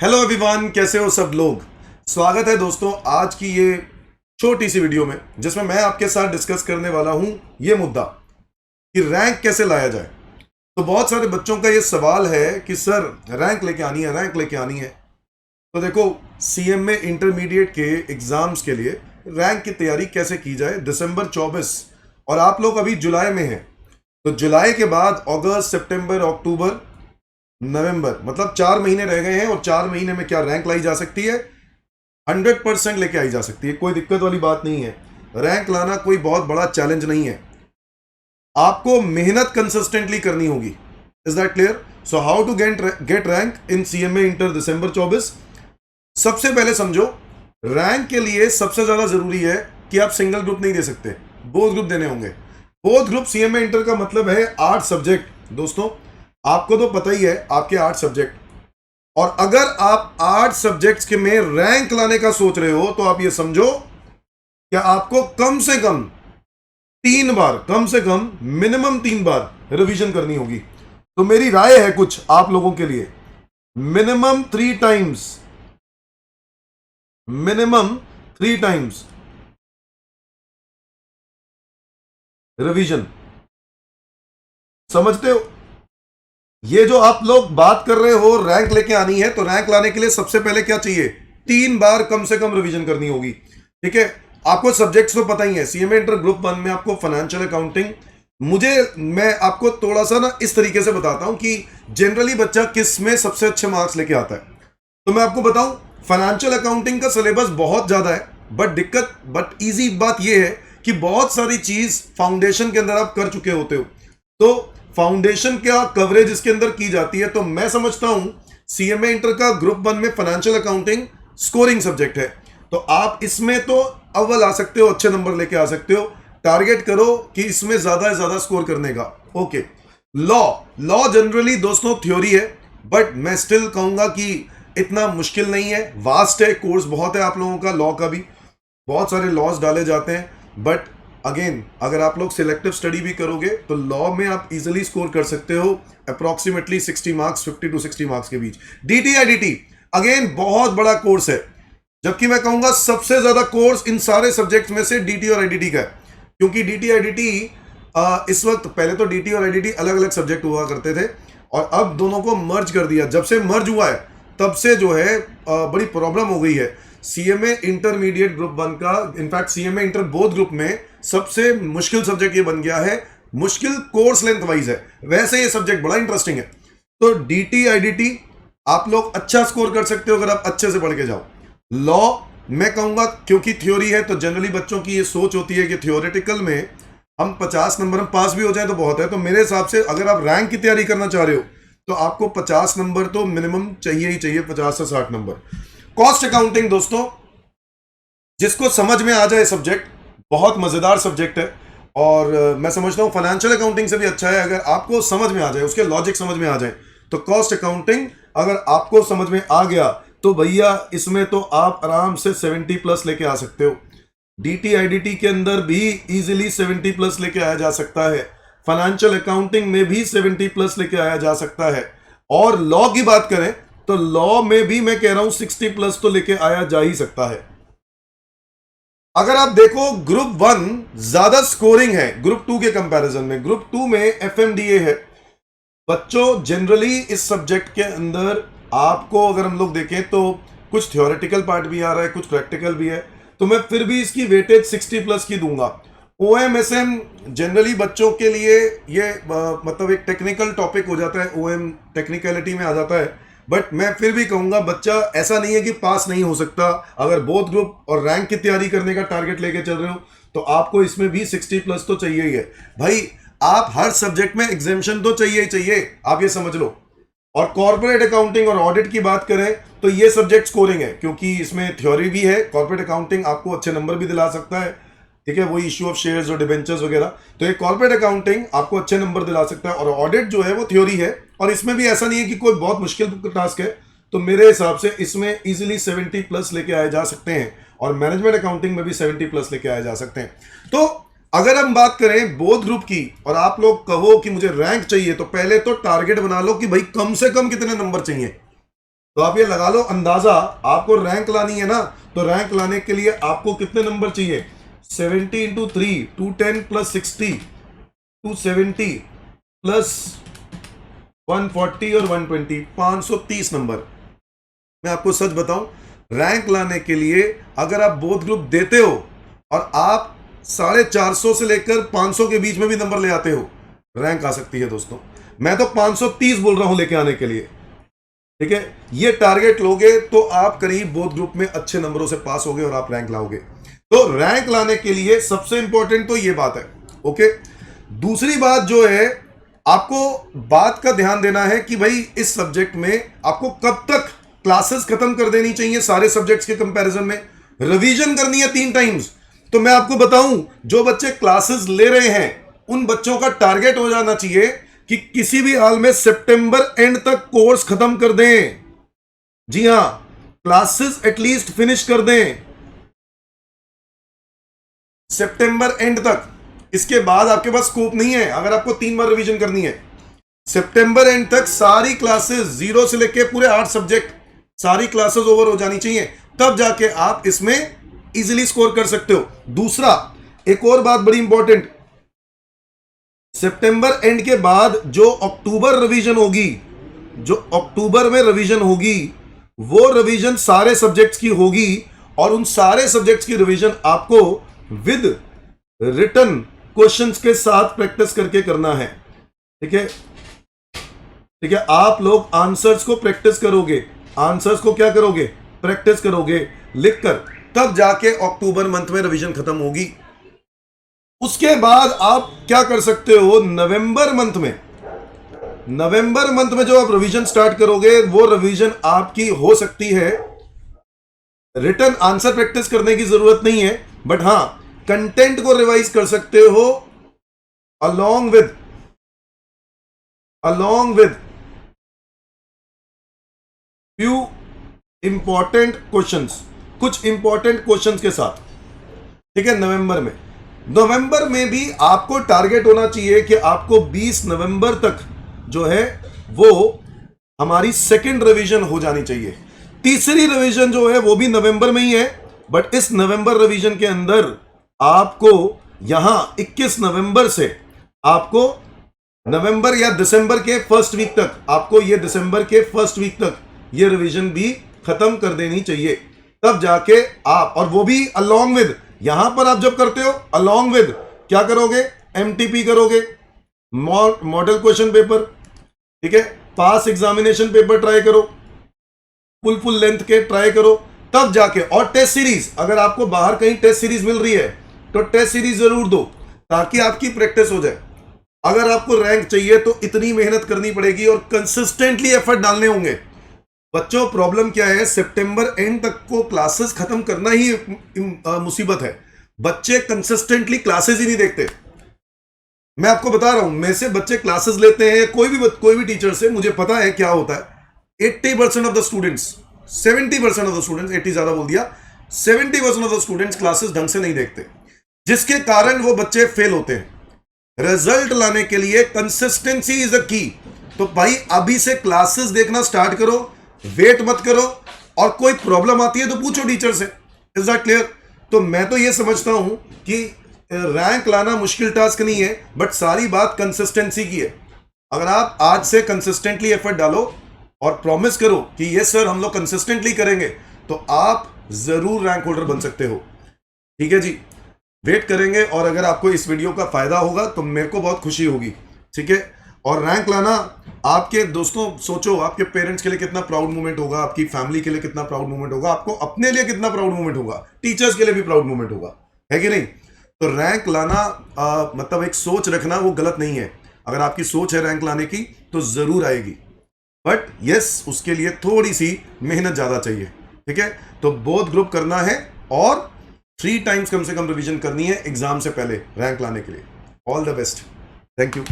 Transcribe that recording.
Hello everyone, कैसे हो सब लोग। स्वागत है दोस्तों आज की ये छोटी सी वीडियो में, जिसमें मैं आपके साथ डिस्कस करने वाला हूं ये मुद्दा कि रैंक कैसे लाया जाए। तो बहुत सारे बच्चों का ये सवाल है कि सर रैंक लेके आनी है, रैंक लेके आनी है। तो देखो, सीएमए इंटरमीडिएट के एग्जाम्स के लिए रैंक की तैयारी कैसे की जाए। दिसंबर 24 और आप लोग अभी जुलाई में हैं, तो जुलाई के बाद अगस्त, सितंबर, अक्टूबर, नवंबर, मतलब 4 महीने रह गए हैं। और 4 महीने में क्या रैंक लाई जा सकती है? 100% लेके आई जा सकती है, कोई दिक्कत वाली बात नहीं है। रैंक लाना कोई बहुत बड़ा चैलेंज नहीं है, आपको मेहनत कंसिस्टेंटली करनी होगी। Is that clear? So how to get rank in CMA inter December 24। सबसे पहले समझो, रैंक के लिए सबसे ज्यादा जरूरी है कि आप सिंगल ग्रुप नहीं दे सकते, बोथ ग्रुप देने होंगे। बोथ ग्रुप सीएमए इंटर का मतलब है 8 सब्जेक्ट। दोस्तों आपको तो पता ही है आपके 8 सब्जेक्ट, और अगर आप 8 सब्जेक्ट्स के में रैंक लाने का सोच रहे हो तो आप ये समझो कि आपको कम से कम 3 बार, कम से कम मिनिमम 3 बार रिवीजन करनी होगी। तो मेरी राय है कुछ आप लोगों के लिए, minimum 3 times, minimum 3 times revision. समझते हो? ये जो आप लोग बात कर रहे हो रैंक लेके आनी है, तो रैंक लाने के लिए सबसे पहले क्या चाहिए? 3 बार कम से कम रिवीजन करनी होगी। ठीक है, आपको सब्जेक्ट्स तो पता ही है। सीएमए इंटर ग्रुप 1 में आपको फाइनेंशियल अकाउंटिंग, मैं आपको थोड़ा सा ना इस तरीके से बताता हूं कि जनरली बच्चा किस में सबसे अच्छे मार्क्स लेके आता है। तो मैं आपको बताऊं, फाइनेंशियल अकाउंटिंग का सिलेबस बहुत ज्यादा है, बट इजी बात यह है कि बहुत सारी चीज फाउंडेशन के अंदर आप कर चुके होते हो। तो फाउंडेशन क्या कवरेज इसके अंदर की जाती है। तो मैं समझता हूं सीएमए इंटर का ग्रुप 1 में फाइनेंशियल अकाउंटिंग स्कोरिंग सब्जेक्ट है, तो आप इसमें तो अव्वल आ सकते हो, अच्छे नंबर लेके आ सकते हो। टारगेट करो कि इसमें ज्यादा से ज्यादा स्कोर करने का। ओके, लॉ जनरली दोस्तों थ्योरी है, बट मैं स्टिल कहूंगा कि इतना मुश्किल नहीं है। वास्ट है, कोर्स बहुत है आप लोगों का, लॉ का भी बहुत सारे लॉज डाले जाते हैं। बट अगेन, अगर आप लोग सिलेक्टिव स्टडी भी करोगे तो लॉ में आप इजीली स्कोर कर सकते हो अप्रोक्सीमेटली 60 मार्क्स, 50 to 60 मार्क्स के बीच। डीटीआईडीटी अगेन बहुत बड़ा कोर्स है, जबकि मैं कहूंगा सबसे ज्यादा कोर्स इन सारे सब्जेक्ट्स में से डीटी और आईडीटी का है। क्योंकि डीटीआईडीटी इस वक्त, पहले तो डीटी और आईडीटी अलग अलग सब्जेक्ट हुआ करते थे, और अब दोनों को मर्ज कर दिया। जब से मर्ज हुआ है तब से जो है बड़ी प्रॉब्लम हो गई है। सीएमए इंटरमीडिएट ग्रुप 1 का, in fact CMA inter both group में सबसे मुश्किल सब्जेक्ट ये बन गया है। मुश्किल कोर्स लेंथ वाइज है, वैसे ये सब्जेक्ट बड़ा इंटरेस्टिंग है। तो डीटी आईडीटी आप लोग अच्छा स्कोर कर सकते हो अगर आप अच्छे से पढ़ के जाओ। लॉ मैं कहूंगा क्योंकि थ्योरी है, तो जनरली बच्चों की ये सोच होती है कि थ्योरेटिकल में हम 50 नंबर में पास भी हो जाए तो बहुत है। तो मेरे हिसाब से अगर आप रैंक की तैयारी करना चाह रहे हो तो आपको 50 नंबर तो मिनिमम चाहिए ही चाहिए, 50 से 60 नंबर। कॉस्ट अकाउंटिंग दोस्तों, जिसको समझ में आ जाए सब्जेक्ट, बहुत मजेदार सब्जेक्ट है। और मैं समझता हूं फाइनेंशियल अकाउंटिंग से भी अच्छा है। अगर आपको समझ में आ जाए, उसके लॉजिक समझ में आ जाए, तो कॉस्ट अकाउंटिंग अगर आपको समझ में आ गया तो भैया इसमें तो आप आराम से 70 प्लस लेके आ सकते हो। डीटीआईडीटी के अंदर भी इजीली 70 प्लस लेके आया जा सकता है, फाइनेंशियल अकाउंटिंग में भी 70 प्लस लेके आया जा सकता है। और लॉ की बात करें तो लॉ में भी मैं कह रहा हूं 60 प्लस तो लेके आया जा ही सकता है। अगर आप देखो ग्रुप 1 ज्यादा स्कोरिंग है ग्रुप 2 के कंपैरिजन में। ग्रुप 2 में एफएमडीए है। बच्चों जनरली इस सब्जेक्ट के अंदर आपको अगर हम लोग देखें तो कुछ थ्योरेटिकल पार्ट भी आ रहा है, कुछ प्रैक्टिकल भी है, तो मैं फिर भी इसकी वेटेज 60 प्लस की दूंगा। ओएमएसएम जनरली बच्चों के लिए ये मतलब एक टेक्निकल टॉपिक हो जाता है, ओएम टेक्निकलिटी में आ जाता है। बट मैं फिर भी कहूंगा बच्चा ऐसा नहीं है कि पास नहीं हो सकता। अगर बोथ ग्रुप और रैंक की तैयारी करने का टारगेट लेके चल रहे हो तो आपको इसमें भी 60 प्लस तो चाहिए ही है भाई। आप हर सब्जेक्ट में एग्जामिशन तो चाहिए ही चाहिए, आप ये समझ लो। और कॉर्पोरेट अकाउंटिंग और ऑडिट की बात करें तो ये सब्जेक्ट स्कोरिंग है, क्योंकि इसमें थ्योरी भी है। कॉर्पोरेट अकाउंटिंग आपको अच्छे नंबर भी दिला सकता है, ठीक है, वही इश्यू ऑफ शेयर्स और डिबेंचर्स वगैरह। तो ये कॉर्पोरेट अकाउंटिंग आपको अच्छे नंबर दिला सकता है, और ऑडिट जो है वो थ्योरी है, और इसमें भी ऐसा नहीं है कि कोई बहुत मुश्किल टास्क है। तो मेरे हिसाब से इसमें इजीली 70 प्लस लेके आए जा सकते हैं, और मैनेजमेंट अकाउंटिंग में भी 70 प्लस लेके आए जा सकते हैं। तो अगर हम बात करें बोथ ग्रुप की, और आप लोग कहो कि मुझे रैंक चाहिए, तो पहले तो टारगेट बना लो कि भाई कम से कम कितने नंबर चाहिए। तो आप ये लगा लो अंदाजा, आपको रैंक लानी है ना, तो रैंक लाने के लिए आपको कितने नंबर चाहिए? 70 इंटू 3, 210 प्लस 60, 270 प्लस 140 और 120, 530 नंबर। मैं आपको सच बताऊं, रैंक लाने के लिए अगर आप बोथ ग्रुप देते हो और आप 450 से लेकर 500 के बीच में भी नंबर ले आते हो, रैंक आ सकती है दोस्तों। मैं तो 530 बोल रहा हूं लेके आने के लिए, ठीक है। ये टारगेट लोगे तो आप करीब बोथ ग्रुप में अच्छे नंबरों से पास होगे और आप रैंक लाओगे। तो रैंक लाने के लिए सबसे इंपॉर्टेंट तो ये बात है, ओके। दूसरी बात जो है, आपको बात का ध्यान देना है कि भाई इस सब्जेक्ट में आपको कब तक क्लासेस खत्म कर देनी चाहिए सारे सब्जेक्ट्स के कंपैरिजन में। रिवीजन करनी है 3 टाइम्स। तो मैं आपको बताऊं, जो बच्चे क्लासेस ले रहे हैं उन बच्चों का टारगेट हो जाना चाहिए कि किसी भी हाल में सितंबर एंड तक कोर्स खत्म कर दें। जी हां, क्लासेस एटलीस्ट फिनिश कर दें सितंबर एंड तक। इसके बाद आपके पास स्कोप नहीं है अगर आपको 3 बार रिवीजन करनी है। सितंबर एंड तक सारी क्लासेस 0 से लेके पूरे 8 सब्जेक्ट सारी क्लासेस ओवर हो जानी चाहिए, तब जाके आप इसमें इजीली स्कोर कर सकते हो। दूसरा, एक और बात बड़ी इंपॉर्टेंट, सितंबर एंड के बाद जो अक्टूबर रिवीजन होगी, जो अक्टूबर में रिवीजन होगी, वो रिवीजन सारे सब्जेक्ट्स की होगी और उन सारे सब्जेक्ट्स की रिवीजन आपको विद रिटन क्वेश्चंस के साथ प्रैक्टिस करके करना है, ठीक है। ठीक है, आप लोग आंसर्स को प्रैक्टिस करोगे, आंसर्स को क्या करोगे? प्रैक्टिस करोगे लिखकर, तब जाके अक्टूबर मंथ में रिवीजन खत्म होगी। उसके बाद आप क्या कर सकते हो, नवंबर मंथ में जो आप रिवीजन स्टार्ट करोगे, वो रिवीजन आपकी हो सकती है, रिटन आंसर प्रैक्टिस करने की जरूरत नहीं है, बट हां कंटेंट को रिवाइज कर सकते हो along with few important questions, कुछ इंपॉर्टेंट क्वेश्चंस के साथ, ठीक है। नवंबर में भी आपको टारगेट होना चाहिए कि आपको 20 नवंबर तक जो है वो हमारी सेकंड रिवीजन हो जानी चाहिए। तीसरी रिवीजन जो है वो भी नवंबर में ही है, बट इस नवंबर रिवीजन के अंदर आपको यहां 21 नवंबर से आपको नवंबर या दिसंबर के फर्स्ट वीक तक, आपको ये दिसंबर के फर्स्ट वीक तक ये रिवीजन भी खत्म कर देनी चाहिए, तब जाके आप, और वो भी अलोंग विद, यहां पर आप जब करते हो अलोंग विद क्या करोगे? एमटीपी करोगे, मॉडल क्वेश्चन पेपर, ठीक है, पास एग्जामिनेशन पेपर ट्राई करो, फुल लेंथ के ट्राई करो, तब जाके, और टेस्ट सीरीज, अगर आपको बाहर कहीं टेस्ट सीरीज मिल रही है तो टेस्ट सीरीज जरूर दो ताकि आपकी प्रैक्टिस हो जाए। अगर आपको रैंक चाहिए तो इतनी मेहनत करनी पड़ेगी और कंसिस्टेंटली एफर्ट डालने होंगे। बच्चों, प्रॉब्लम क्या है, सितंबर एंड तक को क्लासेस खत्म करना ही मुसीबत है। बच्चे कंसिस्टेंटली क्लासेस ही नहीं देखते। मैं आपको बता रहा हूं, में से बच्चे क्लासेस लेते हैं, कोई भी टीचर से, मुझे पता है क्या होता है। 80% of the students, 70% of the students, 80 ज्यादा बोल दिया, 70% ऑफ द स्टूडेंट्स क्लासेस ढंग से नहीं देखते, जिसके कारण वो बच्चे फेल होते हैं। रिजल्ट लाने के लिए कंसिस्टेंसी इज अ की। तो भाई अभी से क्लासेस देखना स्टार्ट करो, वेट मत करो, और कोई प्रॉब्लम आती है तो पूछो टीचर से। Is that clear? तो मैं तो ये समझता हूं कि रैंक लाना मुश्किल टास्क नहीं है, बट सारी बात कंसिस्टेंसी की है। अगर आप आज से कंसिस्टेंटली एफर्ट डालो और प्रॉमिस करो कि ये सर हम लोग कंसिस्टेंटली करेंगे, तो आप जरूर रैंक होल्डर बन सकते हो। ठीक है जी, वेट करेंगे, और अगर आपको इस वीडियो का फायदा होगा तो मेरे को बहुत खुशी होगी, ठीक है। और रैंक लाना आपके दोस्तों, सोचो आपके पेरेंट्स के लिए कितना प्राउड मोमेंट होगा, आपकी फैमिली के लिए कितना प्राउड मोमेंट होगा, आपको अपने लिए कितना प्राउड मोमेंट होगा, टीचर्स के लिए भी प्राउड मोमेंट होगा, है कि नहीं? तो रैंक लाना मतलब एक सोच रखना वो गलत नहीं है। अगर आपकी सोच है रैंक लाने की तो जरूर आएगी, बट यस, उसके लिए थोड़ी सी मेहनत ज्यादा चाहिए, ठीक है। तो बोथ ग्रुप करना है और 3 टाइम्स कम से कम रिवीजन करनी है एग्जाम से पहले रैंक लाने के लिए। All the best, thank you.